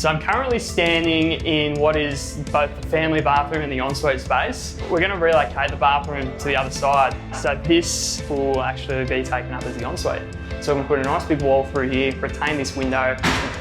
So I'm currently standing in what is both the family bathroom and the ensuite space. We're going to relocate the bathroom to the other side. So this will actually be taken up as the ensuite. So we're going to put a nice big wall through here, retain this window,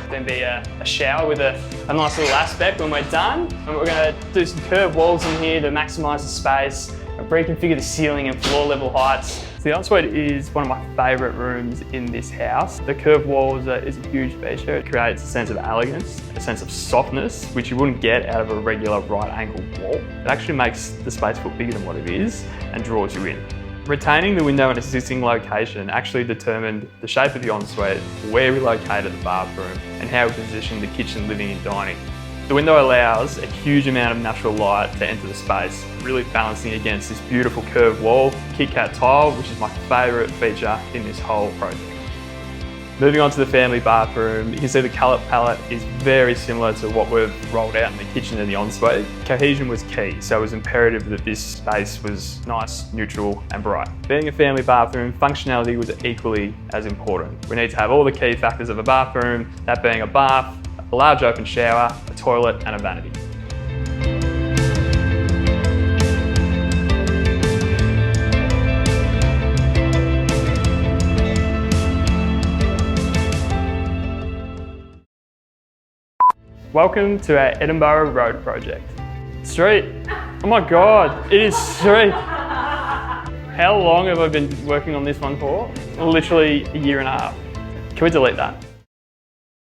then be a shower with a nice little aspect when we're done. And we're going to do some curved walls in here to maximise the space, reconfigure the ceiling and floor level heights. So the ensuite is one of my favourite rooms in this house. The curved walls is a huge feature. It creates a sense of elegance, a sense of softness, which you wouldn't get out of a regular right angle wall. It actually makes the space feel bigger than what it is and draws you in. Retaining the window in its existing location actually determined the shape of the ensuite, where we located the bathroom, and how we positioned the kitchen, living and dining. The window allows a huge amount of natural light to enter the space, really balancing against this beautiful curved wall, Kit Kat tile, which is my favourite feature in this whole project. Moving on to the family bathroom, you can see the colour palette is very similar to what we've rolled out in the kitchen and the ensuite. Cohesion was key, so it was imperative that this space was nice, neutral and bright. Being a family bathroom, functionality was equally as important. We need to have all the key factors of a bathroom, that being a bath, a large open shower, a toilet and a vanity. Welcome to our Edinburgh Road project. Street, oh my God, it is street. How long have I been working on this one for? Literally a year and a half. Can we delete that?